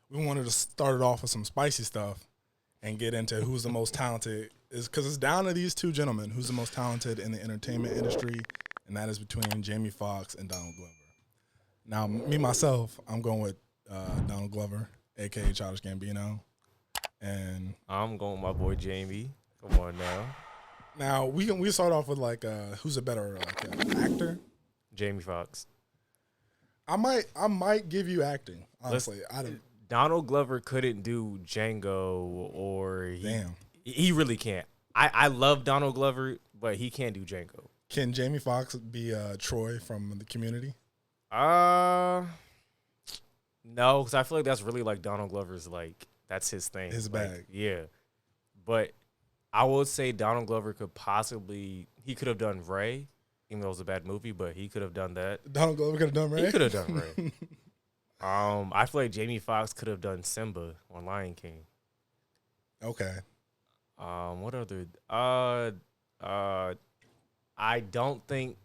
we wanted to start it off with some spicy stuff and get into who's the most talented. Is because it's down to these two gentlemen who's the most talented in the entertainment industry, and that is between Jamie Foxx and Donald Glover. Now, me myself, I'm going with Donald Glover, aka Childish Gambino, and I'm going with my boy Jamie. Come on now. now we start off with like who's a better actor. Jamie Foxx. I might give you acting. Honestly, I don't. Donald Glover couldn't do Django, or he really can't. I love Donald Glover, but he can't do Django. Can Jamie Foxx be Troy from the Community? No, because I feel like that's really like Donald Glover's like that's his thing, His like, bag. yeah, but I would say Donald Glover could have done Ray, even though it was a bad movie, but he could have done that. Donald Glover could have done Ray. He could have done Ray. I feel like Jamie Foxx could have done Simba on Lion King. Okay. What other? I don't think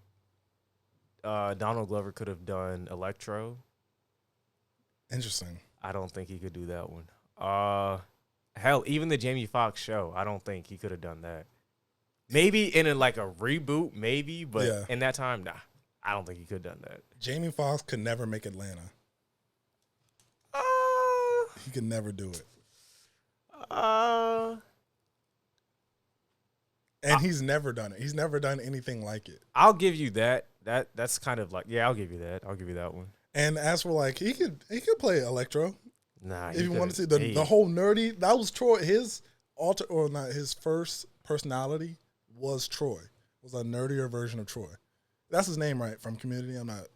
Donald Glover could have done Electro. Interesting. I don't think he could do that one. Hell, even the Jamie Foxx show, I don't think he could have done that. Maybe in a reboot, maybe, but in that time, nah. I don't think he could have done that. Jamie Foxx could never make Atlanta. He could never do it. And he's never done it. He's never done anything like it. I'll give you that. That's kind of like, yeah, I'll give you that. I'll give you that one. And as for like, he could play Electro. Nah, if you want to see the whole nerdy, that was Troy. His his first personality was Troy. Was a nerdier version of Troy. That's his name, right? From Community. I'm not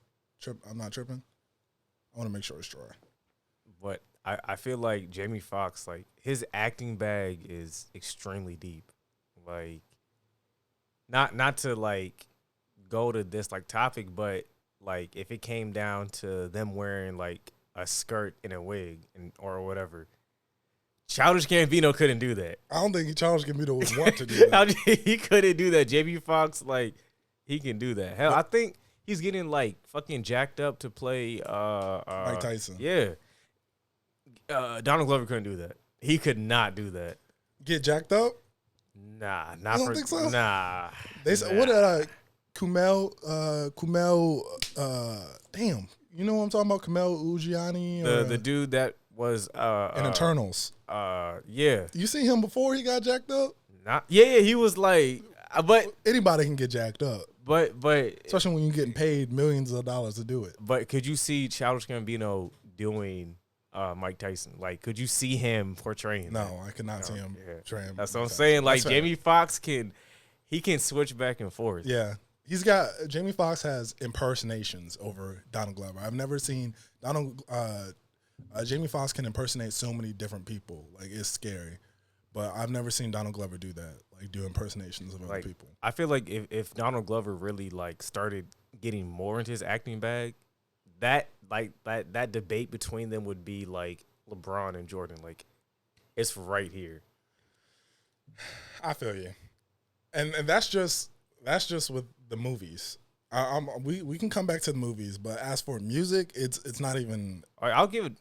tripping. I want to make sure it's Troy. But I feel like Jamie Foxx, like his acting bag is extremely deep. Like, not to like go to this like topic, but like if it came down to them wearing like a skirt and a wig or whatever, Childish Gambino couldn't do that. I don't think Childish Gambino would want to do that. He couldn't do that. Jamie Foxx, like, he can do that. Hell, I think he's getting like fucking jacked up to play Mike Tyson. Yeah. Donald Glover couldn't do that. He could not do that. Get jacked up? Nah, I don't think so. Nah. They said what Kumail damn. You know what I'm talking about? Kumail Nanjiani? The dude that was in Eternals. Yeah. You see him before he got jacked up? Yeah, he was like, but anybody can get jacked up. But especially when you're getting paid millions of dollars to do it. But could you see Childish Gambino doing Mike Tyson? Like, could you see him portraying? No, I could not see him portraying. That's what I'm saying. Like, Jamie Foxx can switch back and forth. Yeah. Jamie Foxx has impersonations over Donald Glover. I've never seen Jamie Foxx can impersonate so many different people. Like, it's scary. But I've never seen Donald Glover do that, like do impersonations of other people. I feel like if Donald Glover really like started getting more into his acting bag, that debate between them would be like LeBron and Jordan. Like, it's right here. I feel you, and that's just with the movies. We can come back to the movies, but as for music, it's not even. I'll give it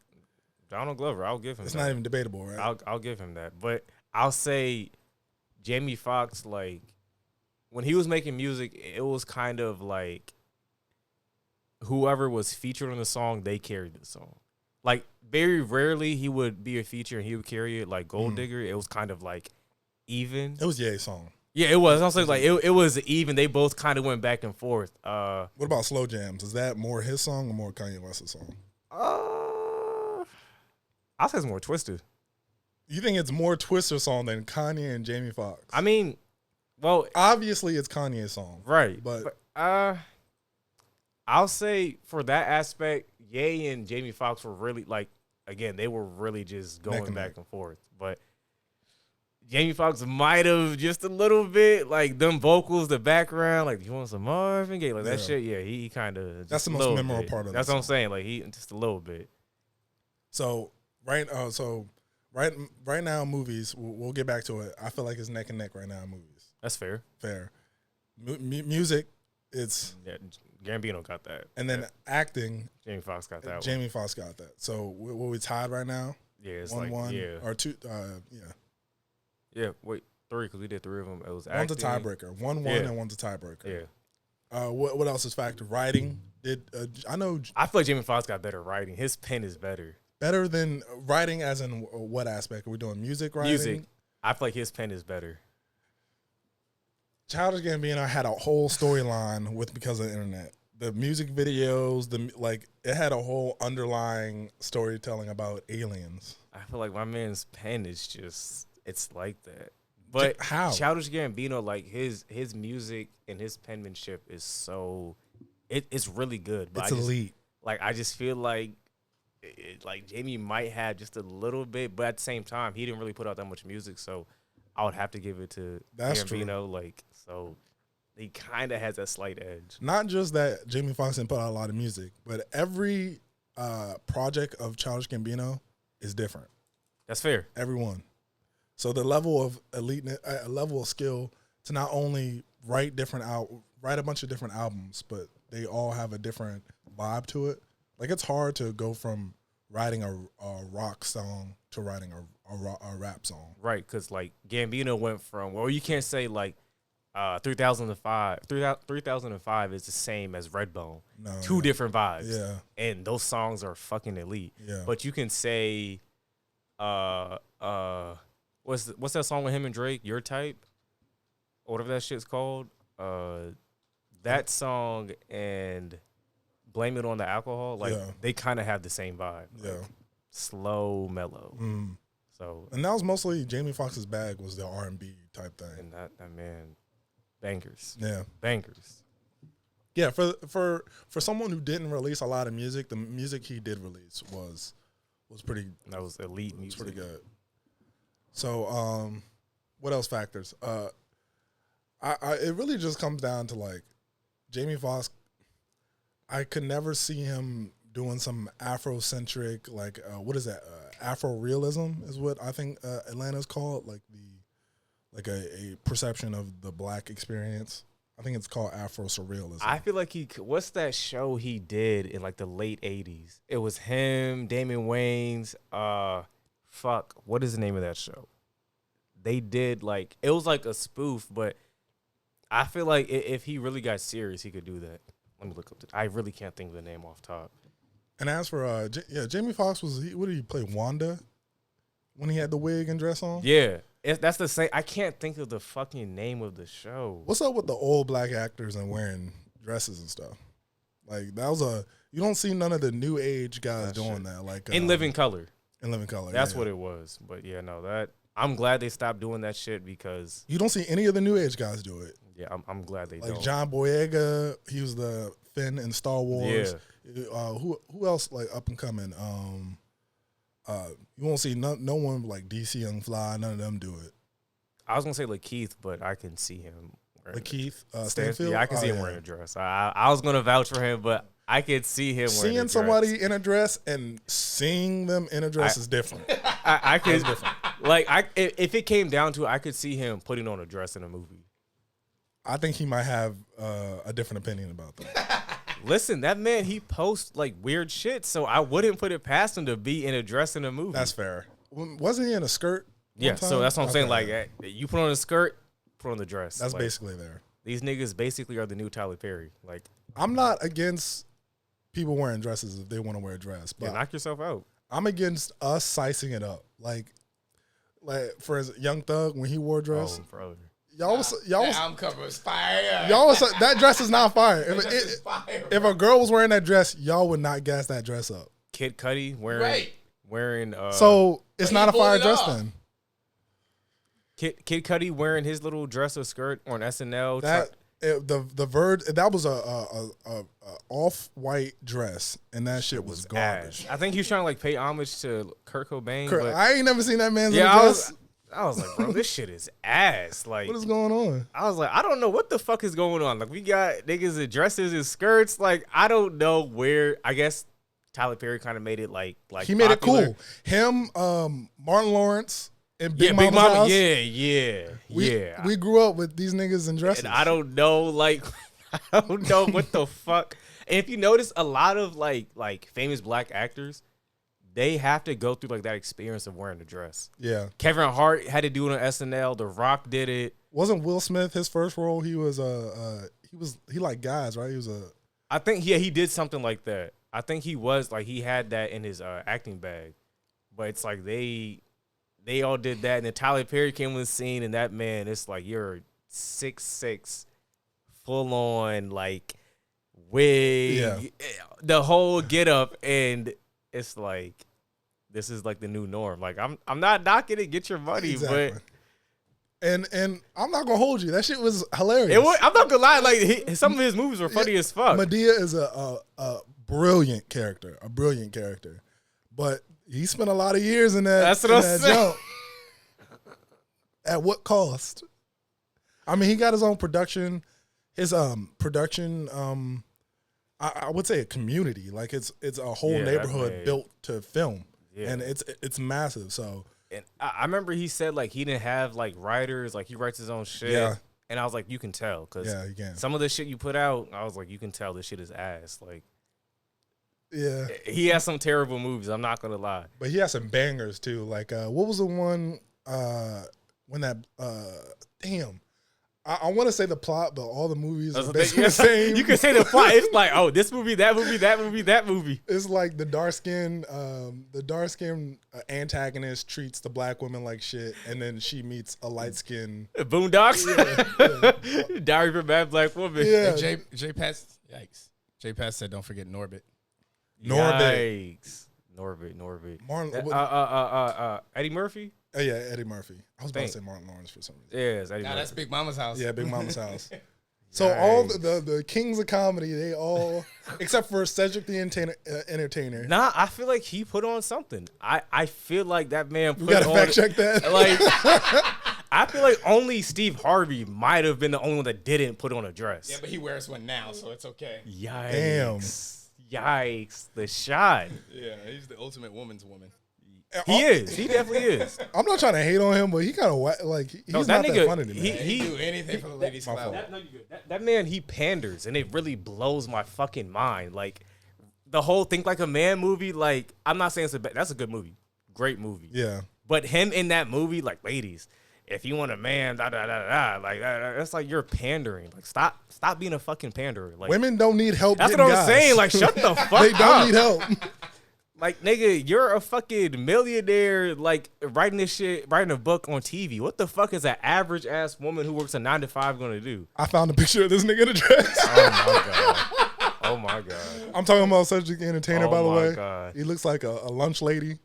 Donald Glover. I'll give him. It's not even debatable, right? I'll give him that, but I'll say Jamie Foxx, like, when he was making music, it was kind of like whoever was featured on the song, they carried the song. Like, very rarely he would be a feature and he would carry it. Like Gold Digger, it was kind of like even. It was Ye's song. Yeah, it was. I was like, it was even. They both kind of went back and forth. What about Slow Jams? Is that more his song or more Kanye West's song? I'll say it's more Twister. You think it's more Twister song than Kanye and Jamie Foxx? I mean, well, obviously it's Kanye's song, right? But I'll say for that aspect, Ye and Jamie Foxx were really like, again, they were really just going back and forth. But Jamie Foxx might have just a little bit, like them vocals, the background, like, you want some Marvin Gaye, like that shit. Yeah, he kind of. That's the most memorable part of it. That's what I'm saying. Like, he just a little bit. So right now, movies. We'll get back to it. I feel like it's neck and neck right now in movies. That's fair. Fair. Music, it's Gambino got that. And then acting, Jamie Foxx got that. Jamie Foxx got that. So we tied right now. Yeah, it's 1-1 or 2. Yeah, wait, 3 because we did 3 of them. It was one's acting. a tiebreaker. 1-1 and one's a tiebreaker. Yeah. What else is factor? Writing. I feel like Jamie Foxx got better writing. His pen is better. Better than writing, as in what aspect? Are we doing music writing? Music. I feel like his pen is better. Childish Gambino had a whole storyline because of the internet. The music videos, it had a whole underlying storytelling about aliens. I feel like my man's pen is just, it's like that. But how? Childish Gambino, like his music and his penmanship is so, it's really good. But it's elite. I just feel like Jamie might have just a little bit, but at the same time, he didn't really put out that much music, so I would have to give it to Gambino. True. So he kind of has a slight edge. Not just that Jamie Foxx didn't put out a lot of music, but every project of Childish Gambino is different. That's fair. Everyone. So the level of a level of skill to not only write a bunch of different albums, but they all have a different vibe to it. Like, it's hard to go from writing a rock song to writing a rap song. Right, because, Gambino went from, you can't say, 3005. 3005 is the same as Redbone. No, Two different vibes. Yeah. And those songs are fucking elite. Yeah. But you can say, what's that song with him and Drake? Your Type? Or whatever that shit's called. That song and Blame It on the Alcohol, they kind of have the same vibe. Yeah. Slow, mellow. Mm. So, and that was mostly Jamie Foxx's bag, was the R&B type thing. And that man, bangers. Yeah. Bangers. Yeah, for someone who didn't release a lot of music, the music he did release was pretty. That was elite music. Pretty good. So, what else factors? It really just comes down to Jamie Foxx. I could never see him doing some Afrocentric, what is that? Afro realism is what I think Atlanta's called, a perception of the black experience. I think it's called Afro surrealism. I feel like what's that show he did in the late 80s? It was him, Damon Wayans. What is the name of that show? They did it was a spoof, but I feel like if he really got serious, he could do that. Let me look up. I really can't think of the name off top. And as for Jamie Foxx what did he play? Wanda, when he had the wig and dress on. Yeah, that's the same. I can't think of the fucking name of the show. What's up with the old black actors and wearing dresses and stuff? That was you don't see none of the new age guys doing that. In Living Color. In Living Color. That's what it was. But I'm glad they stopped doing that shit because you don't see any of the new age guys do it. Yeah, I'm glad they don't. John Boyega, he was the Finn in Star Wars. Yeah. Who else up and coming? You won't see no one like DC Young Fly. None of them do it. I was gonna say Lakeith, but I can see him. Lakeith Stanfield. Yeah, I can see him wearing a dress. I was gonna vouch for him, but I could see him wearing a dress. Seeing somebody in a dress and seeing them in a dress is different. I could different. If it came down to it, I could see him putting on a dress in a movie. I think he might have a different opinion about that. Listen, that man, he posts weird shit, so I wouldn't put it past him to be in a dress in a movie. That's fair. Wasn't he in a skirt? Yeah, so that's what I'm saying. You put on a skirt, put on the dress. That's basically there. These niggas basically are the new Tyler Perry. I'm not against people wearing dresses if they want to wear a dress, but knock yourself out. I'm against us sizing it up. For Young Thug, when he wore a dress. Oh, brother. Y'all was album cover was fire. Y'all was that dress is not fire. Fire, if a girl was wearing that dress, y'all would not gas that dress up. Kid Cudi wearing so it's not a fire dress then. Kid Cudi wearing his little dress or skirt on SNL. The Verge, that was a off-white dress, and that shit was garbage. I think he was trying to pay homage to Kurt Cobain. But I ain't never seen that man's dress. I was like, bro, this shit is ass. What is going on? I was like, I don't know what the fuck is going on. We got niggas in dresses and skirts. I don't know where. I guess Tyler Perry kind of made it he made popular. It cool. Him, Martin Lawrence, and Big Mama's house. Yeah. We grew up with these niggas in dresses. And I don't know, I don't know what the fuck. And if you notice, a lot of like famous black actors, they have to go through like that experience of wearing a dress. Yeah. Kevin Hart had to do it on SNL. The Rock did it. Wasn't Will Smith his first role? He liked guys, right? I think he did something like that. I think he was like he had that in his acting bag, but it's like they all did that, and then Tyler Perry came on the scene, and that man, it's like you're 6'6", full on like wig, the whole get up, and it's like this is like the new norm. Like I'm not knocking it, get your money, exactly. but. And I'm not gonna hold you. That shit was hilarious. I'm not gonna lie. Like some of his movies were funny as fuck. Madea is a brilliant character, but he spent a lot of years in that. That's what I'm saying. Jump. At what cost? I mean, he got his own production. His production. I would say a community. Like it's a whole neighborhood built to film, and it's massive. So. And I remember he said like he didn't have like writers, like he writes his own shit. Yeah. And I was like, you can tell because you can. Some of the shit you put out, I was like, you can tell this shit is ass. Like, yeah, he has some terrible movies. I'm not gonna lie, but he has some bangers too. Like, what was the one when that damn? I want to say the plot, but all the movies are basically the same. You can say the plot. It's like, oh, this movie, that movie, that movie, that movie. It's like the dark skin antagonist treats the black woman like shit, and then she meets a light skin Boondocks. Yeah. Diary of a Bad Black Woman. Yeah. J Pass, yikes. J Pass said, "Don't forget Norbit." Yikes. Norbit. Martin, Eddie Murphy. Oh yeah, Eddie Murphy. I was about to say Martin Lawrence for some reason. Yeah, it's Eddie Murphy. That's Big Mama's house. Yeah, Big Mama's house. So all the kings of comedy, they all except for Cedric the Entertainer. Nah, I feel like he put on something. I feel like that man put on. You gotta fact check that. Like, I feel like only Steve Harvey might have been the only one that didn't put on a dress. Yeah, but he wears one now, so it's okay. Yikes. Damn. Yikes. The shot. Yeah, he's the ultimate woman's woman. He is. He definitely is. I'm not trying to hate on him, but he kind of like he's not that funny to me. He do anything for the ladies' club. That man, he panders, and it really blows my fucking mind. Like the whole Think Like a Man movie. Like I'm not saying that's a good movie, great movie. Yeah. But him in that movie, like ladies, if you want a man, like that's like you're pandering. Like stop being a fucking panderer. Like women don't need help. That's what I'm guys. saying. Like shut the fuck up. They don't need help. Like, nigga, you're a fucking millionaire, like, writing a book on TV. What the fuck is an average-ass woman who works a 9 to 5 gonna do? I found a picture of this nigga in a dress. Oh, my God. I'm talking about Cedric the Entertainer, by the way. God. He looks like a lunch lady.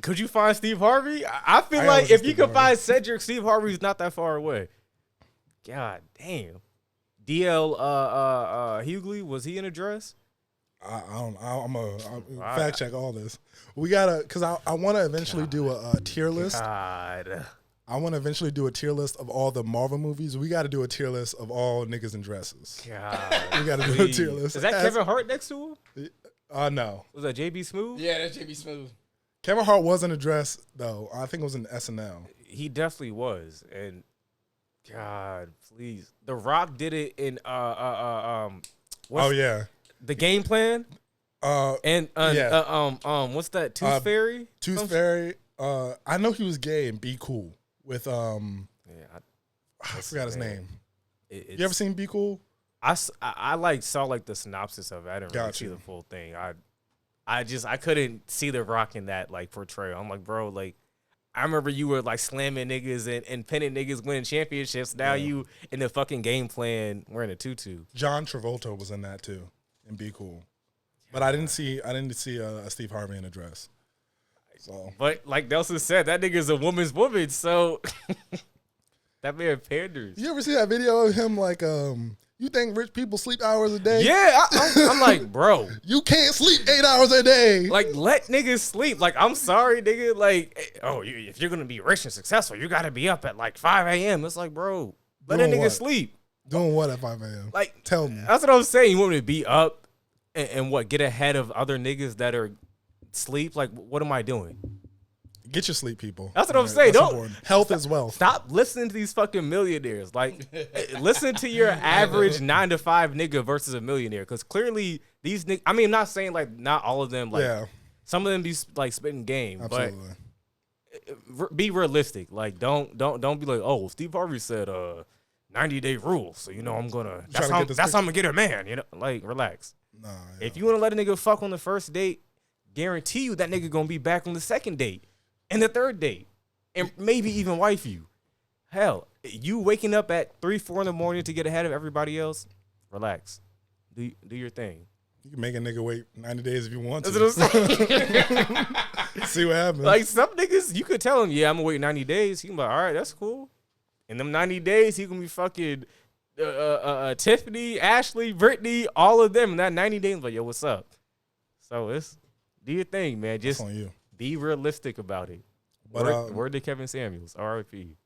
Could you find Steve Harvey? I feel like if you could find Cedric, Steve Harvey's not that far away. God damn. DL Hughley, was he in a dress? I'm gonna fact check all this. We gotta, cause I want to eventually do a tier list. God. I want to eventually do a tier list of all the Marvel movies. We got to do a tier list of all niggas in dresses. God. We got to do a tier list. Is that Kevin Hart next to him? No. Was that JB Smooth? Yeah, that's JB Smooth. Kevin Hart wasn't a dress though. I think it was in SNL. He definitely was, and God, please, The Rock did it in The Game Plan. What's that? Tooth Fairy. Tooth Fairy. I know he was gay and Be Cool with I forgot his name. You ever seen Be Cool? I like saw like the synopsis of it. I didn't really see the full thing. I couldn't see The Rock in that like portrayal. I'm like, bro, like I remember you were like slamming niggas and pinning niggas winning championships. Now you in the fucking Game Plan wearing a tutu. John Travolta was in that too, and Be Cool. But I didn't see a Steve Harvey in a dress. So, but like Nelson said, that nigga's a woman's woman. So that man panders. You ever see that video of him like you think rich people sleep hours a day? Yeah, I'm like, bro, you can't sleep 8 hours a day. Like, let niggas sleep. Like, I'm sorry, nigga. Like, if you're gonna be rich and successful, you gotta be up at like 5 a.m. It's like, bro, let a nigga sleep. Doing what at 5 a.m.? Like, tell me. That's what I'm saying. You want me to be up and what? Get ahead of other niggas that are sleep? Like, what am I doing? Get your sleep, people. That's what I'm saying. That's Don't important. Health as well. stop listening to these fucking millionaires. Like, listen to your average 9-to-5 nigga versus a millionaire. Because clearly these niggas. I mean, I'm not saying like not all of them. Like, some of them be like spitting game, Absolutely. but be realistic. Like, don't be like, oh, Steve Harvey said 90-day rule, so you know I'm gonna. That's how I'm gonna get a man. You know, like, relax. Nah, If you want to let a nigga fuck on the first date, guarantee you that nigga gonna be back on the second date and the third date, and maybe even wife you. Hell, you waking up at 3-4 in the morning to get ahead of everybody else. Relax, do your thing. You can make a nigga wait 90 days if you want to. That's what I'm saying. See what happens. Like, some niggas, you could tell him, yeah, I'm gonna wait 90 days. He can be like, all right, that's cool. In them 90 days, he gonna be fucking Tiffany, Ashley, Brittany, all of them. In that 90 days, like, yo, what's up? So it's do your thing, man. Just on you. be realistic about it. But Word to Kevin Samuels, R.I.P.